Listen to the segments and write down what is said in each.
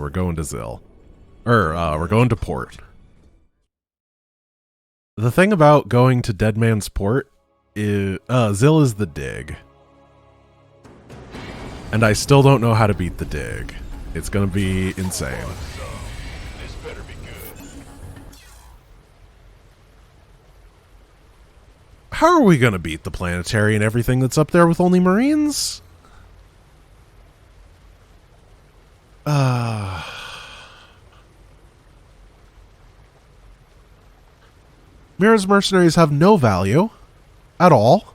we're going to Zill. We're going to port. The thing about going to Dead Man's Port is, Zill is the dig. And I still don't know how to beat the dig. It's gonna be insane. This better be good. How are we gonna beat the planetary and everything that's up there with only Marines? Mira's mercenaries have no value at all.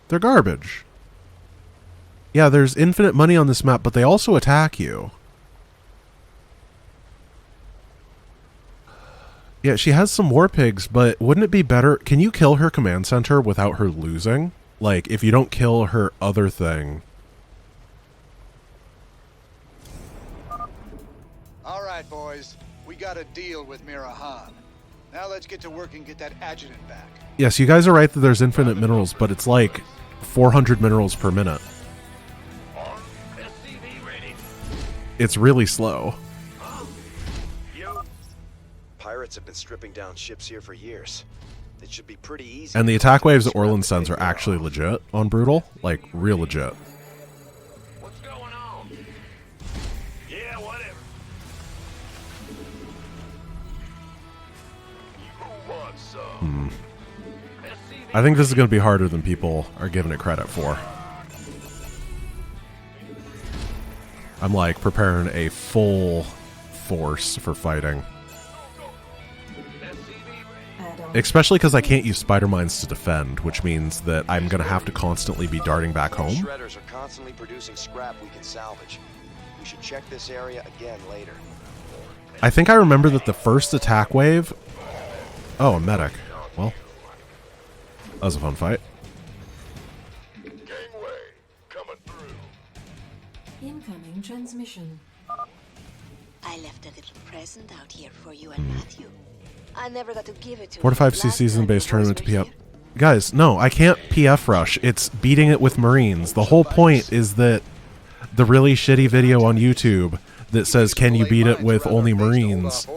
They're garbage. Yeah, there's infinite money on this map, but they also attack you. Yeah, she has some war pigs, but wouldn't it be better? Can you kill her command center without her losing? Like, if you don't kill her other thing. All right, boys. We got a deal with Mira. Now let's get to work and get that adjutant back. Yes, you guys are right that there's infinite minerals, but it's like 400 minerals per minute. It's really slow. Pirates have been stripping down ships here for years. It should be pretty easy. And the attack waves that Orland sends are actually legit on Brutal. Like, real legit. What's going on? Yeah, whatever. You want some? I think this is going to be harder than people are giving it credit for. I'm like preparing a full force for fighting. Especially because I can't use spider mines to defend, which means that I'm going to have to constantly be darting back home. Shredders are constantly producing scrap we can salvage. We should check this area again later. I think I remember that the first attack wave... Oh, a medic. Well, that was a fun fight. Gangway, coming through. Incoming transmission. I left a little present out here for you and Matthew. I never got to give it to 4 to 5 you season-based tournament to PF. Guys, no, I can't PF rush. It's beating it with Marines. The whole point is that the really shitty video on YouTube that says, can you beat it with only Marines,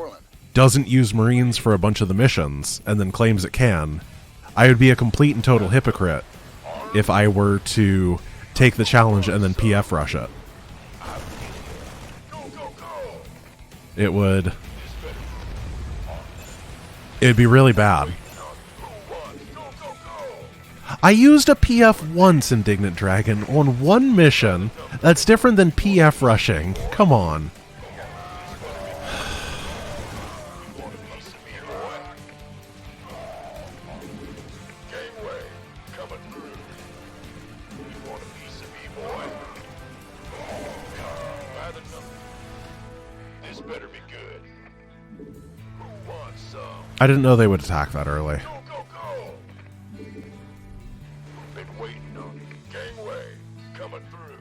doesn't use Marines for a bunch of the missions, and then claims it can. I would be a complete and total hypocrite if I were to take the challenge and then PF rush it. It would... It'd be really bad. I used a PF once, Indignant Dragon, on one mission. That's different than PF rushing. Come on. This better be good. Who wants some? I didn't know they would attack that early. Go. Been waiting on you. Gangway, coming through.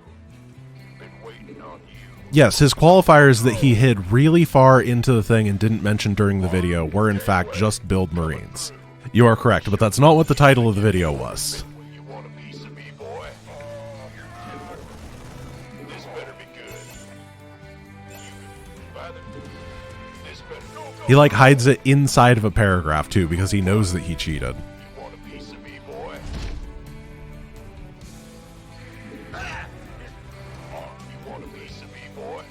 Been waiting on you. Yes, his qualifiers that he hid really far into the thing and didn't mention during the video were in fact just build Marines. You are correct, but that's not what the title of the video was. You want a piece of me, boy? This better be good. This better go. He like hides it inside of a paragraph too because he knows that he cheated. You want a piece of me, boy? You want a piece of me, boy?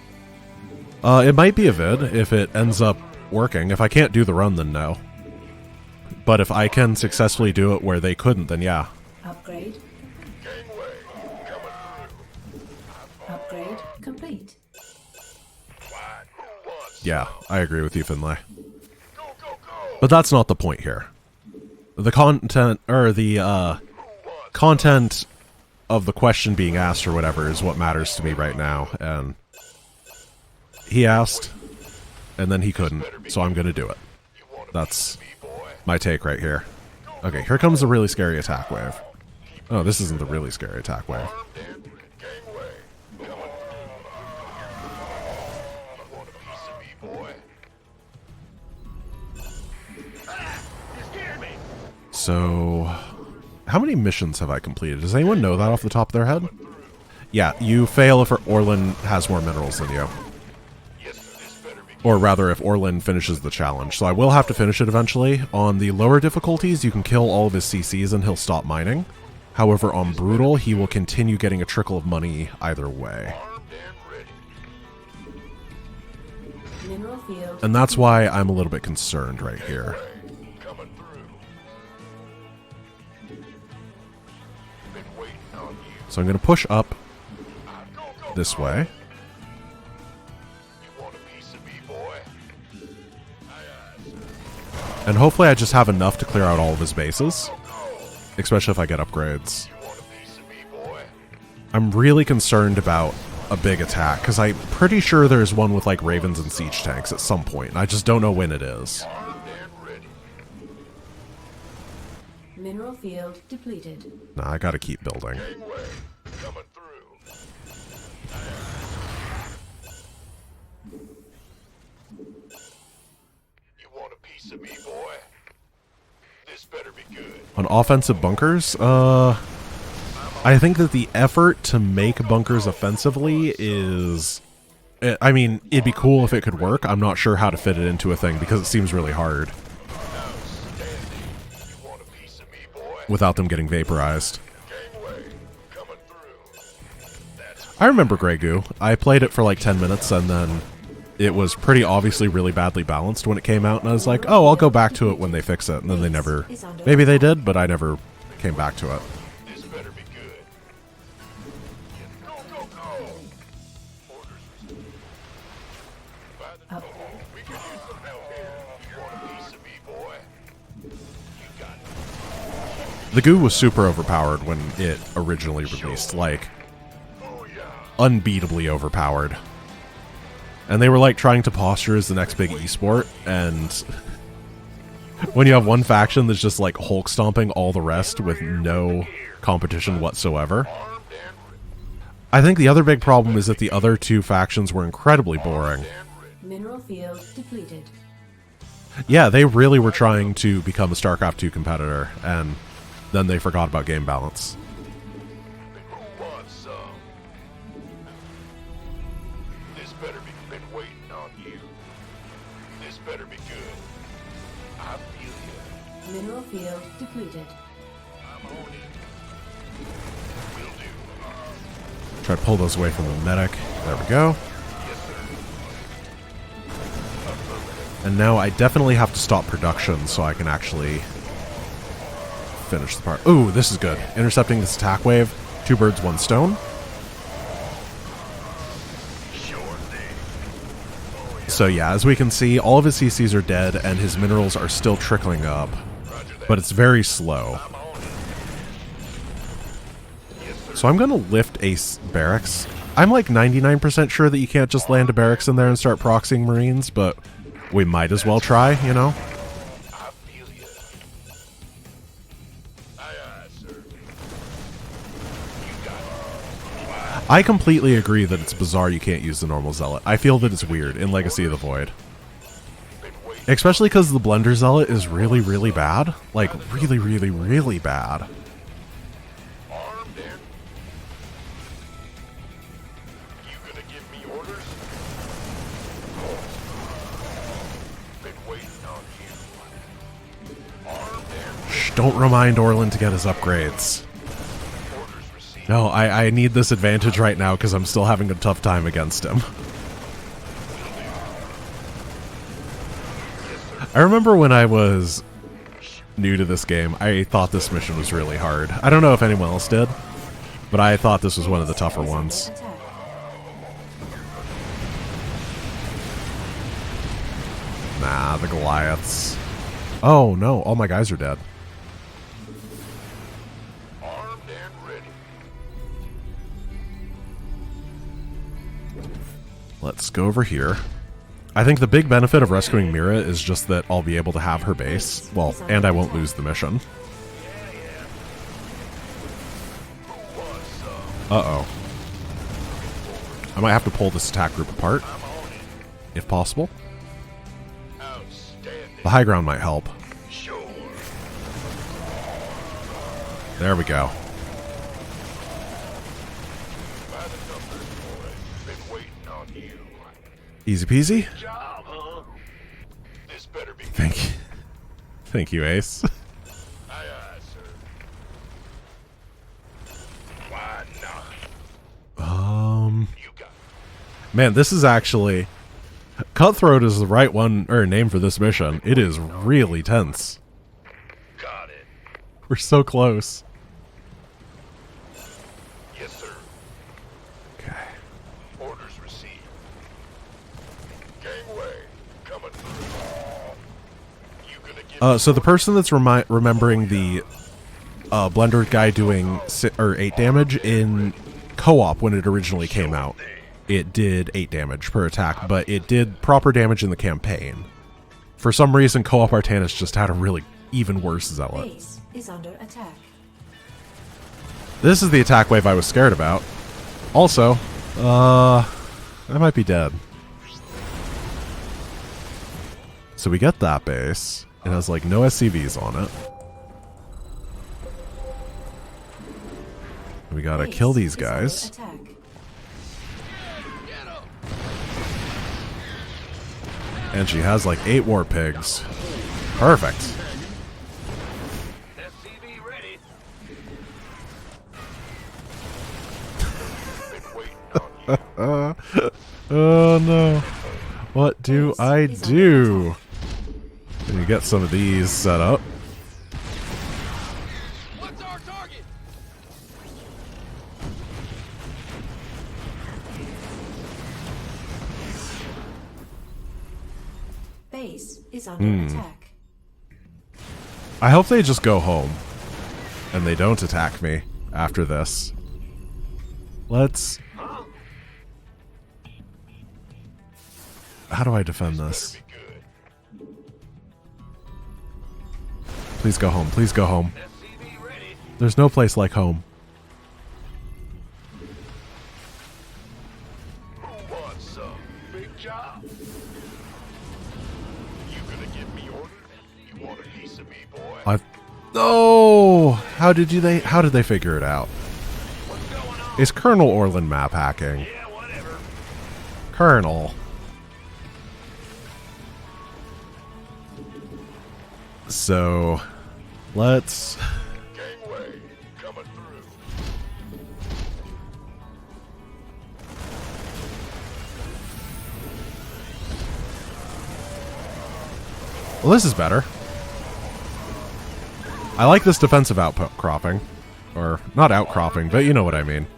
It might be a vid if it ends up working. If I can't do the run, then no. But if I can successfully do it where they couldn't, then yeah. Upgrade. Gangway, coming through. Upgrade complete. Quiet. Who wants Yeah, I agree with you, Finlay. Go. But that's not the point here. The content, or the, content of the question being asked or whatever is what matters to me right now, and he asked, and then he couldn't, so I'm gonna do it. That's my take right here. Okay, here comes the really scary attack wave. Oh, this isn't the really scary attack wave. Gangway, coming through. You want a piece of me, boy? You scared me. So, How many missions have I completed? Does anyone know that off the top of their head? Yeah, you fail if Orlin has more minerals than you. Or rather, if Orlin finishes the challenge. So I will have to finish it eventually. On the lower difficulties, you can kill all of his CCs and he'll stop mining. However, on Brutal, he will continue getting a trickle of money either way. Mineral field. And that's why I'm a little bit concerned right here. So I'm going to push up this way. And hopefully I just have enough to clear out all of his bases. Especially if I get upgrades. I'm really concerned about a big attack, because I'm pretty sure there's one with like ravens and siege tanks at some point, and I just don't know when it is. Mineral field depleted. Nah, I gotta keep building. Of me, boy. This better be good. On offensive bunkers, I think that the effort to make bunkers offensively is... I mean, it'd be cool if it could work. I'm not sure how to fit it into a thing because it seems really hard. Without them getting vaporized. I remember Grey Goo. I played it for like 10 minutes and then... it was pretty obviously really badly balanced when it came out, and I was like, oh, I'll go back to it when they fix it. And then they never... maybe they did, but I never came back to it. This better be good. Go, go, go! Up. We can use some help here. You want a piece of me, boy? You got it. The goo was super overpowered when it originally released. Like, unbeatably overpowered. And they were like trying to posture as the next big esport, and when you have one faction that's just like Hulk stomping all the rest with no competition whatsoever. I think the other big problem is that the other two factions were incredibly boring. Mineral field depleted. Yeah, they really were trying to become a StarCraft 2 competitor, and then they forgot about game balance. Who wants some? This better be been waiting on you. This better be good. I feel you. Mineral field depleted. I'm on it. Will do. Try to pull those away from the medic. There we go. And now I definitely have to stop production so I can actually finish the part. Ooh, this is good. Intercepting this attack wave. 2 birds, 1 stone. So yeah, as we can see, all of his CCs are dead and his minerals are still trickling up. But it's very slow. So I'm going to lift a barracks. I'm like 99% sure that you can't just land a barracks in there and start proxying Marines, but we might as well try, you know? I feel you. Aye, aye, sir. You got it. I completely agree that it's bizarre you can't use the normal Zealot. I feel that it's weird in Legacy of the Void. Especially because the Blender Zealot is really, really bad. Like, really, really, really bad. Armed and... You gonna give me orders? Been waiting on you. Armed and... Shh, don't remind Orlin to get his upgrades. Orders received. No, I need this advantage right now because I'm still having a tough time against him. I remember when I was new to this game, I thought this mission was really hard. I don't know if anyone else did, but I thought this was one of the tougher ones. Attack. Nah, the Goliaths. Oh no, all my guys are dead. Armed and ready. Let's go over here. I think the big benefit of rescuing Mira is just that I'll be able to have her base. Well, and I won't lose the mission. Uh-oh. I might have to pull this attack group apart, if possible. Outstanding. The high ground might help. Sure. There we go. By the numbers, boys. Been waiting on you. Easy peasy. Job, huh? This better be Thank you. Thank you, Ace. Aye, aye, sir. Why not? You got it. Man, this is actually... Cutthroat is the right one, or name for this mission. It is really tense. Got it. We're so close. Yes, sir. Okay. Orders received. Gangway, coming through. You gonna get So the person that's remembering the Blender guy doing 8 damage in co-op when it originally came out, it did 8 damage per attack, but it did proper damage in the campaign. For some reason, co-op Artanis just had a really even worse zealot. Base is under attack. This is the attack wave I was scared about. Also, I might be dead. So we get that base. It has like no SCVs on it. We gotta Base kill these is under guys. attack. And she has like 8 war pigs. Perfect. SCV ready. Oh no. What do I do? Let me get some of these set up. What's our target? Base is under attack. I hope they just go home. And they don't attack me after this. Let's... How do I defend this? Be good. Please go home. Please go home. SCV ready. There's no place like home. Who wants some? Big job. You gonna give me orders? You want a piece of me, boy? No! How did they figure it out? What's going on? Is Colonel Orland map hacking? Yeah, whatever. Colonel. So, let's... Gangway, coming through. Well, this is better. I like this defensive outcropping. Or, not outcropping, but you know what I mean.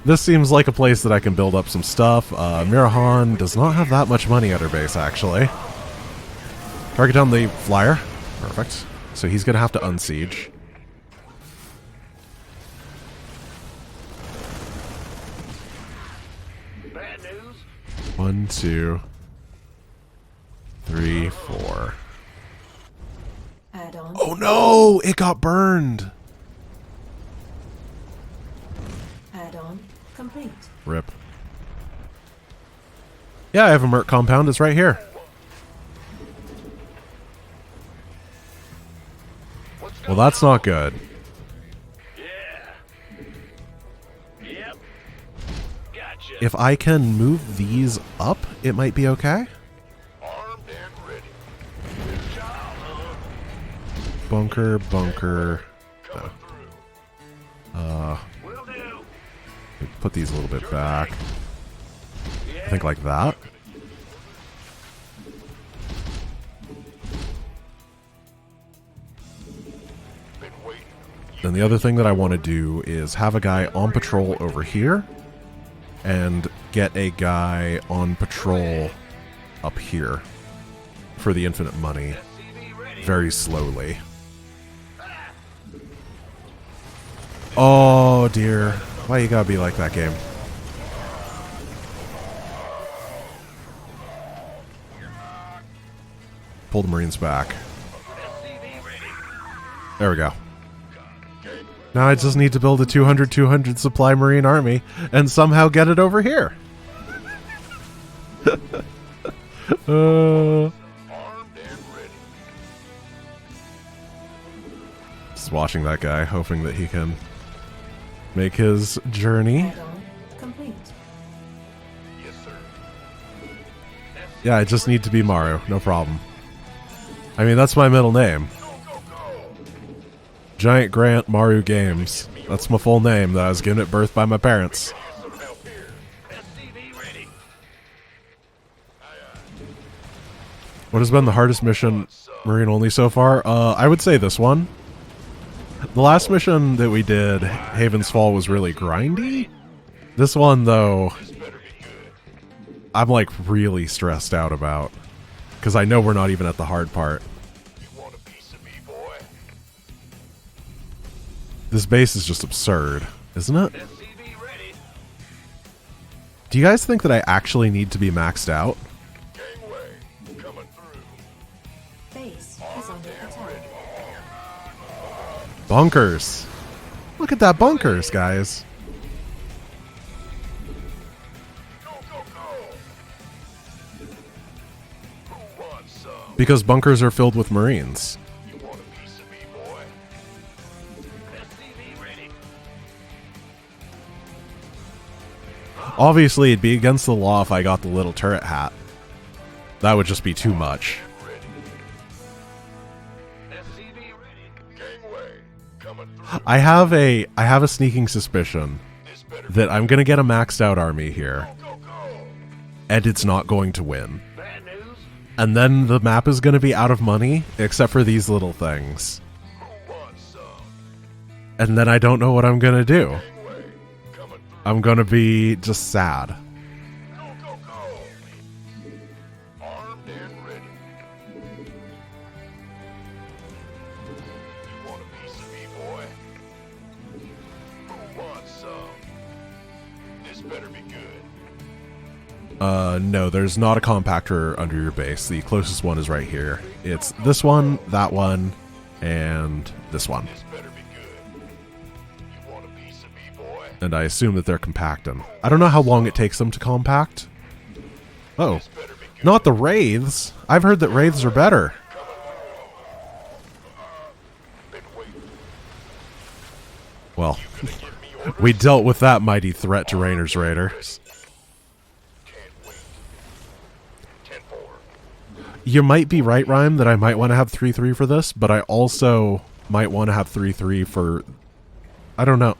This seems like a place that I can build up some stuff. Mira does not have that much money at her base, actually. Target down the flyer. Perfect. So he's going to have to unsiege. Bad news? 1, 2, 3, 4. Add-on. Oh no! It got burned! Add-on complete. Rip. Yeah, I have a Merc compound. It's right here. Well, that's not good. Yeah. Yep. Gotcha. If I can move these up, it might be okay. Armed and ready. Good job, huh? Bunker, bunker. Coming through. Will do. Put these a little bit back. I think like that. Been waiting. Then the other thing that I want to do is have a guy on patrol over here and get a guy on patrol up here for the infinite money very slowly. Oh dear. Why you gotta be like that, game? Pull the Marines back. There we go. Now I just need to build a 200 supply Marine army and somehow get it over here. Armed and ready. Just watching that guy, hoping that he can make his journey. Add-on complete. Yes, sir. Yeah, I just need to be Maru, no problem. I mean, that's my middle name. GiantGrantGames. That's my full name that I was given at birth by my parents. Some help here. SCV ready. What has been the hardest mission, Marine only, so far? I would say this one. The last mission that we did, Haven's Fall, was really grindy. This one, though, I'm like really stressed out about. Because I know we're not even at the hard part. You want a piece of me, boy? This base is just absurd, isn't it? SCV ready. Do you guys think that I actually need to be maxed out? Gangway coming through. Base is under attack. Bunkers. Look at that bunkers, guys. Go, go, go. Who wants some? Because bunkers are filled with Marines. You want a piece of me, boy? SCV ready. Obviously, it'd be against the law if I got the little turret hat. That would just be too much. Ready. SCV ready. Gangway coming through. I have a sneaking suspicion This better that I'm gonna get a maxed out army here, go, go. and it's not going to win. Bad news. And then the map is gonna be out of money, except for these little things. Who wants some? And then I don't know what I'm gonna do. Gangway coming through. I'm gonna be just sad. Go, go, go. Armed and ready. You want a piece of me, boy? Who wants some? This better be good. No, there's not a compactor under your base. The closest one is right here. It's this one, that one, and this one. This better be good. You want a piece of me, boy? And I assume that they're compacting. I don't know how long it takes them to compact. Oh, This better be good. not the Wraiths. I've heard that Wraiths are better. Been waiting. Well, Gonna give me orders? we dealt with that mighty threat to Rainer's Raiders. Can't wait. 10-4. You might be right, Rhyme, that I might want to have 3-3 for this, but I also might want to have 3-3 for... I don't know.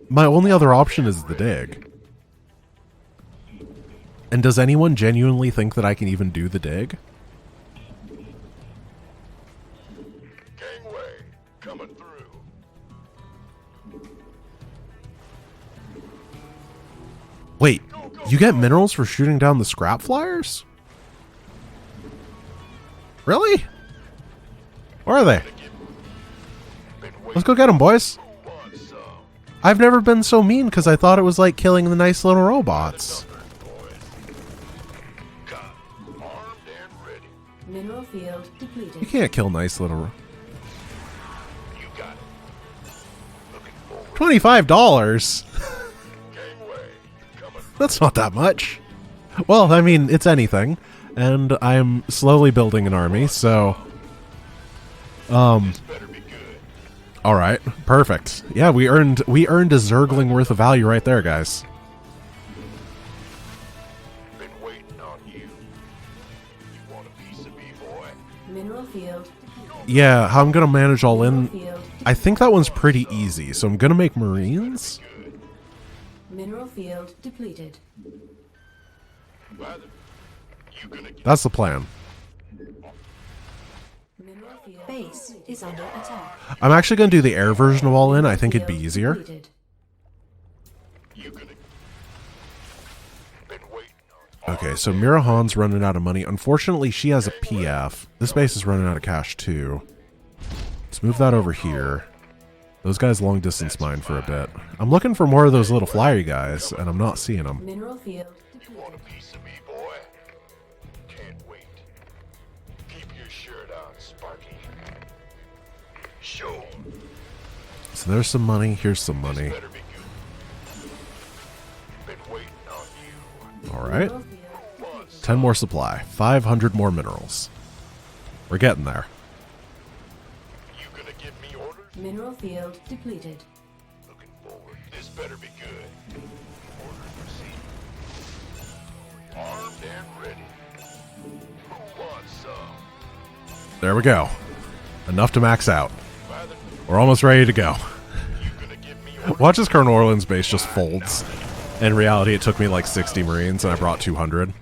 My only other option is the dig. And does anyone genuinely think that I can even do the dig? Gangway coming through. Wait, you get minerals for shooting down the scrap flyers? Really? Where are they? Been waiting. Let's go get them, boys. Who wants some? I've never been so mean because I thought it was like killing the nice little robots. Boys. Got armed and ready. Mineral field You depleted. can't kill nice little... You got it. Looking forward. $25? Gangway coming. That's not that much. Well, I mean, it's anything. And I'm slowly building an army, so... This better be good. Alright, perfect. Yeah, we earned a Zergling worth of value right there, guys. Been waiting on you. You want a piece of me, boy? Mineral field. Yeah, how I'm gonna manage all Mineral in... field. I think that one's pretty easy, so I'm gonna make Marines. Mineral field depleted. Rather, you gonna get That's the plan. Mineral field. Base is under attack. I'm actually gonna do the air version of all in. I think it'd be easier. Depleted. you gonna been waiting on. Okay, so Mira Han's running out of money. Unfortunately, she has a PF. This base is running out of cash, too. Let's move that over here. Those guys long distance mine for a bit. I'm looking for more of those little flyer guys, and I'm not seeing them. Mineral field You want a depleted. piece of me, boy? Can't wait. Keep your shirt on, Sparky. Sure. So there's some money. Here's some money. Better be good. Been waiting on you. All right. Mineral field. Once 10 more supply. 500 more minerals. We're getting there. you gonna give me orders? Mineral field depleted. Looking forward. This better be good. Orders received. Armed and ready. Who wants some? There we go. Enough to max out. By the We're almost ready to go. you gonna give me orders? Watch as Colonel Orland's base just folds. In reality, it took me like 60 Marines and I brought 200.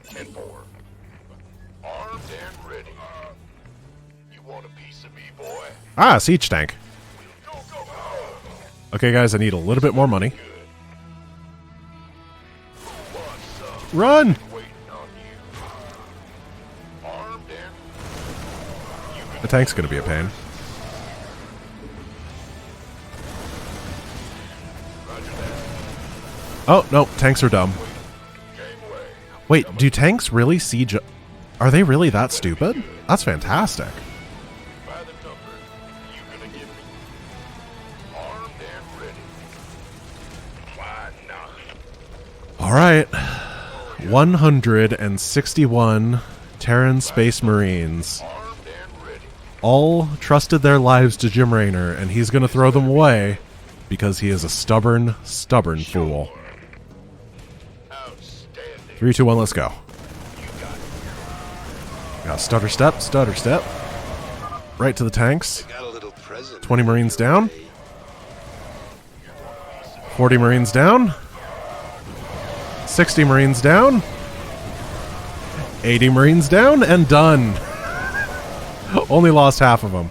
10-4. Armed and ready. You want a piece of me, boy? Ah, siege tank. Go, go, go. Okay, guys, I need a little bit more money. Good. Who wants some? Run! Waiting on you. Armed and The tank's gonna be a pain. roger that. Oh, no, tanks are dumb. Gangway. Wait, do tanks really siege? Are they really that stupid? That's fantastic. By the number. You gonna give me armed and ready. Why not? All right. 161 Terran Space Marines. Armed and ready. All trusted their lives to Jim Raynor, and he's going to throw them away because he is a stubborn, stubborn fool. Outstanding. 3, 2, 1, let's go. You got it. Got stutter step, stutter step. Right to the tanks. Got a little present. 20 Marines down. 40 Marines down. 60 Marines down. 80 Marines down, and done. Only lost half of them.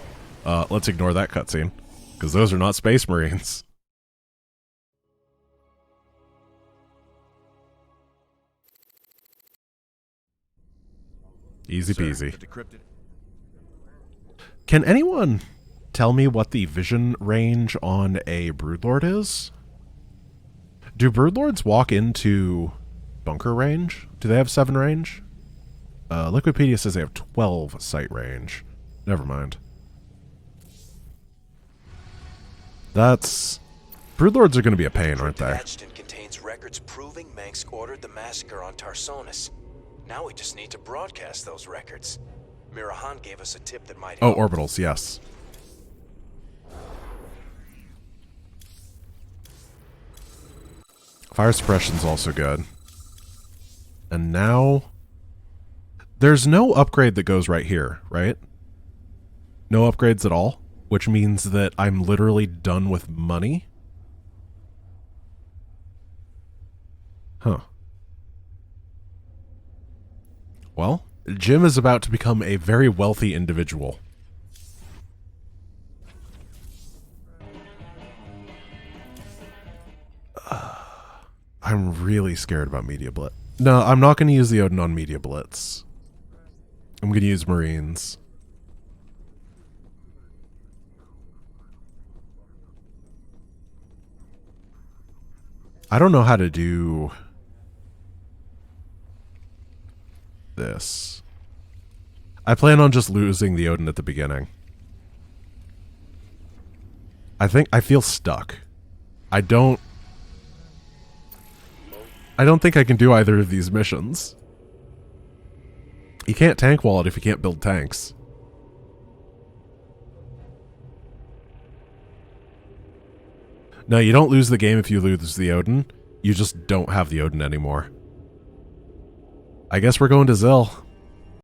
Let's ignore that cutscene, because those are not Space Marines. Easy peasy. Can anyone tell me what the vision range on a Broodlord is? Do Broodlords walk into bunker range? Do they have 7 range? Liquipedia says they have 12 sight range. Never mind. That's... Broodlords are going to be a pain, aren't they? Adjutant contains records proving Mengsk ordered the massacre on Tarsonis. Now we just need to broadcast those records. Mira gave us a tip that might Oh, help. orbitals, yes. Fire suppression's also good. And now... There's no upgrade that goes right here, right? No upgrades at all? Which means that I'm literally done with money? Huh. Well, Jim is about to become a very wealthy individual. I'm really scared about Media Blitz. No, I'm not going to use the Odin on Media Blitz. I'm going to use Marines. I don't know how to do this. I plan on just losing the Odin at the beginning. I feel stuck. I don't think I can do either of these missions. You can't tank wall it if you can't build tanks. No, you don't lose the game if you lose the Odin. You just don't have the Odin anymore. I guess we're going to Zil.